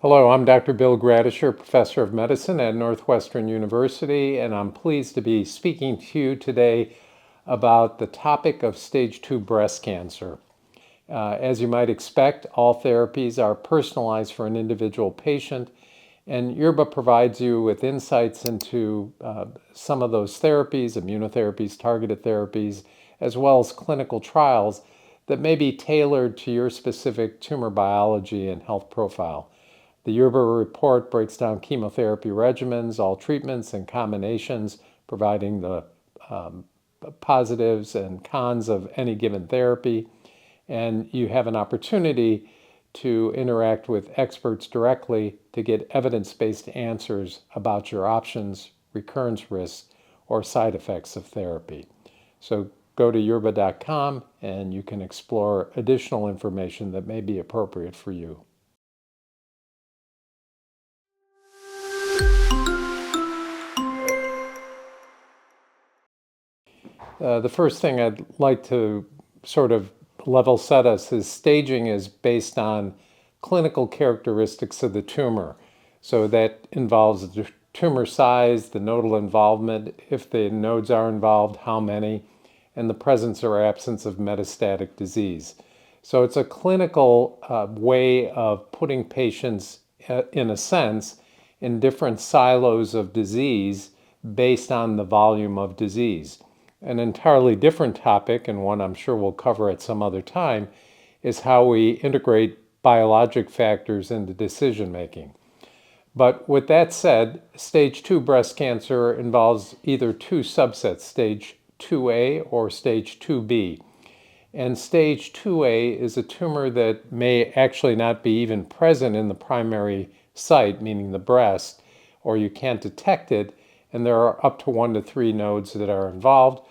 Hello, I'm Dr. Bill Gradishar, Professor of Medicine at Northwestern University, and I'm pleased to be speaking to you today about the topic of stage 2 breast cancer. As you might expect, all therapies are personalized for an individual patient, and Yerbba provides you with insights into some of those therapies, immunotherapies, targeted therapies, as well as clinical trials that may be tailored to your specific tumor biology and health profile. The Yerbba report breaks down chemotherapy regimens, all treatments and combinations, providing the positives and cons of any given therapy. And you have an opportunity to interact with experts directly to get evidence-based answers about your options, recurrence risks, or side effects of therapy. So go to yerbba.com and you can explore additional information that may be appropriate for you. The first thing I'd like to sort of level set us is staging is based on clinical characteristics of the tumor. So that involves the tumor size, the nodal involvement, if the nodes are involved, how many, and the presence or absence of metastatic disease. So it's a clinical way of putting patients, in a sense, in different silos of disease based on the volume of disease. An entirely different topic, and one I'm sure we'll cover at some other time, is how we integrate biologic factors into decision making. But with that said, stage 2 breast cancer involves either two subsets, stage 2A or stage 2B. And stage 2A is a tumor that may actually not be even present in the primary site, meaning the breast, or you can't detect it, and there are up to 1 to 3 nodes that are involved.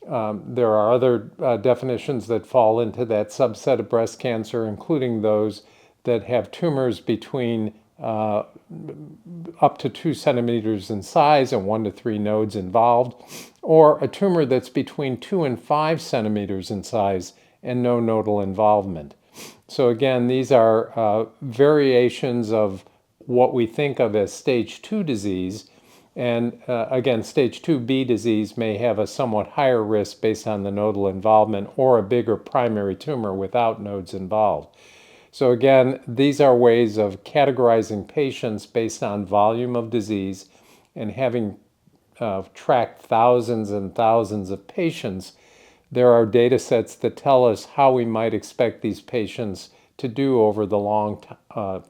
There are other definitions that fall into that subset of breast cancer, including those that have tumors between up to 2 centimeters in size and 1 to 3 nodes involved, or a tumor that's between 2 and 5 centimeters in size and no nodal involvement. So again, these are variations of what we think of as stage 2 disease. And again, stage 2B disease may have a somewhat higher risk based on the nodal involvement or a bigger primary tumor without nodes involved. So again, these are ways of categorizing patients based on volume of disease, and having tracked thousands and thousands of patients, there are data sets that tell us how we might expect these patients to do over the long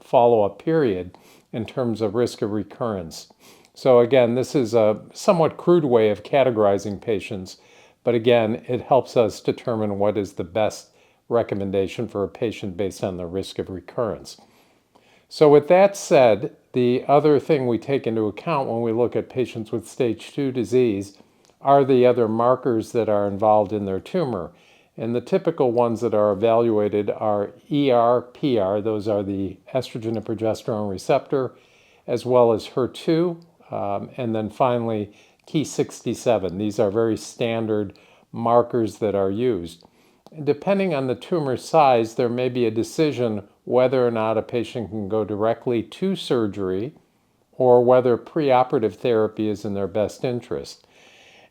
follow-up period in terms of risk of recurrence. So again, this is a somewhat crude way of categorizing patients, but again, it helps us determine what is the best recommendation for a patient based on the risk of recurrence. So with that said, the other thing we take into account when we look at patients with stage 2 disease are the other markers that are involved in their tumor. And the typical ones that are evaluated are ER, PR, those are the estrogen and progesterone receptor, as well as HER2, and then finally Ki67. These are very standard markers that are used. Depending on the tumor size, there may be a decision whether or not a patient can go directly to surgery or whether preoperative therapy is in their best interest.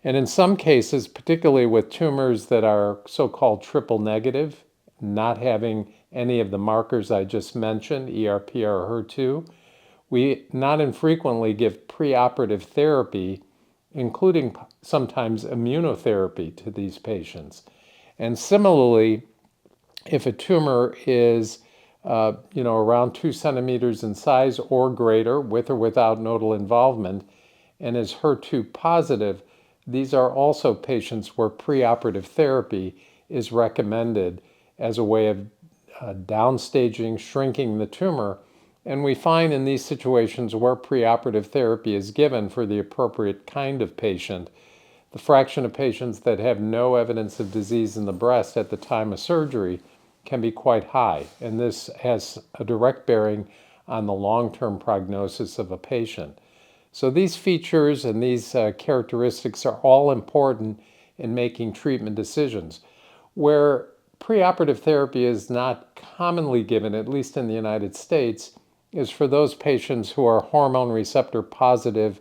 And in some cases, particularly with tumors that are so-called triple negative, not having any of the markers I just mentioned, ER, PR, or HER2, we not infrequently give preoperative therapy, including sometimes immunotherapy, to these patients. And similarly, if a tumor is around 2 centimeters in size or greater, with or without nodal involvement, and is HER2 positive, these are also patients where preoperative therapy is recommended as a way of downstaging, shrinking the tumor. And we find in these situations where preoperative therapy is given for the appropriate kind of patient, the fraction of patients that have no evidence of disease in the breast at the time of surgery can be quite high. And this has a direct bearing on the long-term prognosis of a patient. So these features and these characteristics are all important in making treatment decisions. Where preoperative therapy is not commonly given, at least in the United States, is for those patients who are hormone receptor positive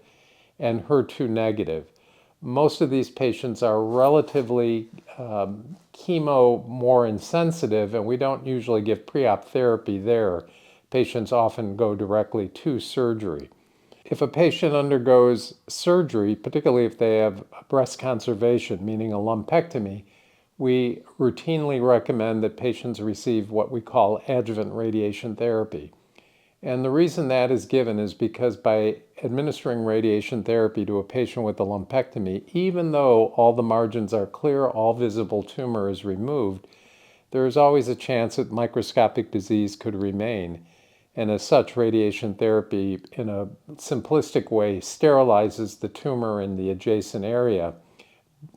and HER2 negative. Most of these patients are relatively chemo more insensitive, and we don't usually give pre-op therapy there. Patients often go directly to surgery. If a patient undergoes surgery, particularly if they have breast conservation, meaning a lumpectomy, we routinely recommend that patients receive what we call adjuvant radiation therapy. And the reason that is given is because by administering radiation therapy to a patient with a lumpectomy, even though all the margins are clear, all visible tumor is removed, there is always a chance that microscopic disease could remain. And as such, radiation therapy, in a simplistic way, sterilizes the tumor in the adjacent area,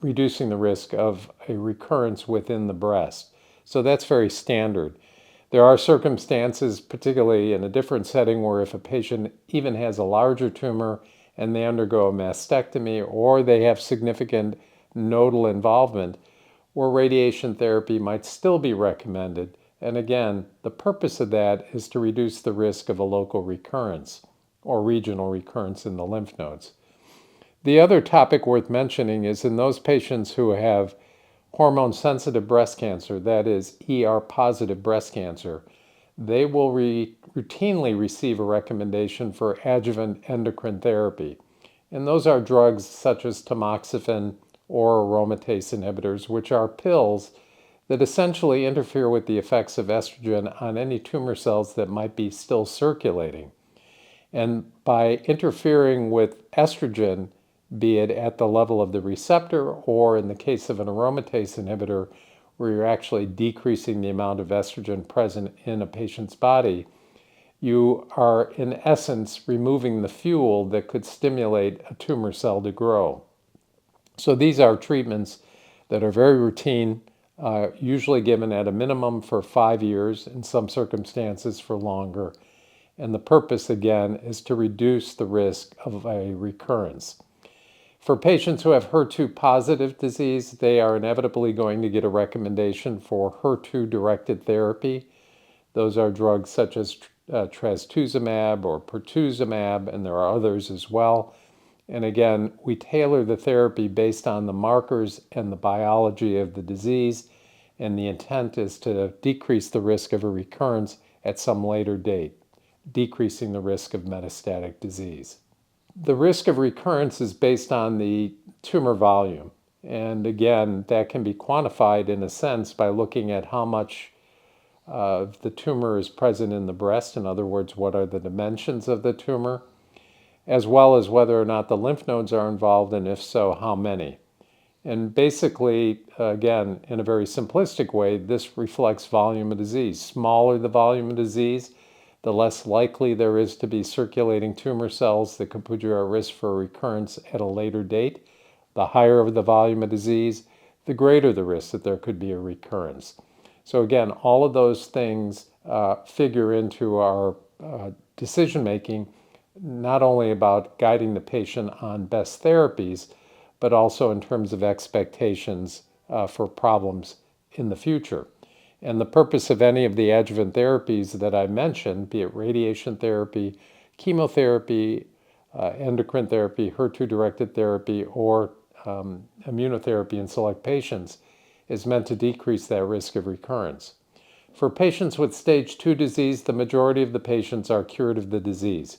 reducing the risk of a recurrence within the breast. So that's very standard. There are circumstances, particularly in a different setting, where if a patient even has a larger tumor and they undergo a mastectomy or they have significant nodal involvement, where radiation therapy might still be recommended. And again, the purpose of that is to reduce the risk of a local recurrence or regional recurrence in the lymph nodes. The other topic worth mentioning is in those patients who have hormone-sensitive breast cancer, that is ER-positive breast cancer, they will routinely receive a recommendation for adjuvant endocrine therapy. And those are drugs such as tamoxifen or aromatase inhibitors, which are pills that essentially interfere with the effects of estrogen on any tumor cells that might be still circulating. And by interfering with estrogen, be it at the level of the receptor or in the case of an aromatase inhibitor, where you're actually decreasing the amount of estrogen present in a patient's body, you are in essence removing the fuel that could stimulate a tumor cell to grow. So these are treatments that are very routine, usually given at a minimum for 5 years, in some circumstances for longer. And the purpose, again, is to reduce the risk of a recurrence. For patients who have HER2 positive disease, they are inevitably going to get a recommendation for HER2-directed therapy. Those are drugs such as trastuzumab or pertuzumab, and there are others as well. And again, we tailor the therapy based on the markers and the biology of the disease, and the intent is to decrease the risk of a recurrence at some later date, decreasing the risk of metastatic disease. The risk of recurrence is based on the tumor volume. And again, that can be quantified in a sense by looking at how much of the tumor is present in the breast. In other words, what are the dimensions of the tumor, as well as whether or not the lymph nodes are involved, and if so, how many. And basically, again, in a very simplistic way, this reflects volume of disease. Smaller the volume of disease, the less likely there is to be circulating tumor cells that could put you at risk for recurrence at a later date. The higher the volume of disease, the greater the risk that there could be a recurrence. So again, all of those things figure into our decision-making, not only about guiding the patient on best therapies, but also in terms of expectations for problems in the future. And the purpose of any of the adjuvant therapies that I mentioned, be it radiation therapy, chemotherapy, endocrine therapy, HER2-directed therapy, or immunotherapy in select patients, is meant to decrease that risk of recurrence. For patients with stage 2 disease, the majority of the patients are cured of the disease.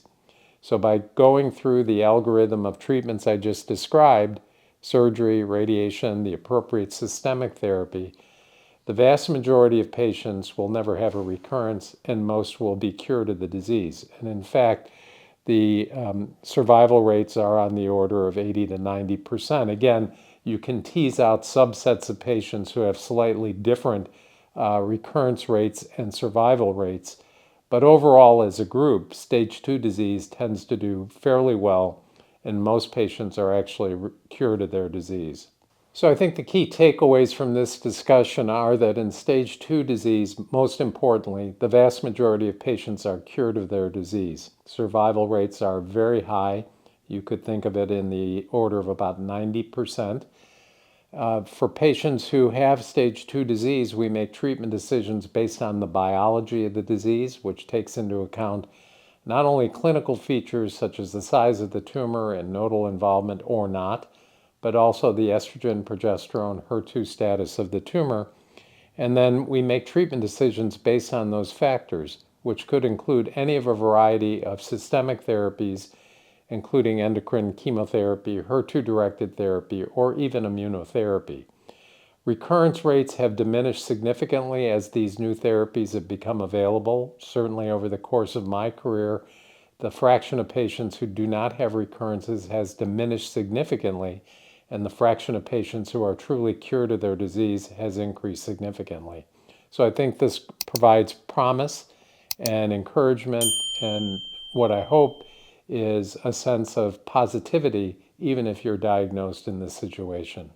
So by going through the algorithm of treatments I just described, surgery, radiation, the appropriate systemic therapy, the vast majority of patients will never have a recurrence, and most will be cured of the disease. And in fact, the survival rates are on the order of 80 to 90%. Again, you can tease out subsets of patients who have slightly different recurrence rates and survival rates. But overall, as a group, stage 2 disease tends to do fairly well, and most patients are actually cured of their disease. So I think the key takeaways from this discussion are that in stage 2 disease, most importantly, the vast majority of patients are cured of their disease. Survival rates are very high. You could think of it in the order of about 90%. For patients who have stage 2 disease, we make treatment decisions based on the biology of the disease, which takes into account not only clinical features such as the size of the tumor and nodal involvement or not, but also the estrogen, progesterone, HER2 status of the tumor. And then we make treatment decisions based on those factors, which could include any of a variety of systemic therapies, including endocrine chemotherapy, HER2-directed therapy, or even immunotherapy. Recurrence rates have diminished significantly as these new therapies have become available. Certainly over the course of my career, the fraction of patients who do not have recurrences has diminished significantly, and the fraction of patients who are truly cured of their disease has increased significantly. So I think this provides promise and encouragement, and what I hope is a sense of positivity, even if you're diagnosed in this situation.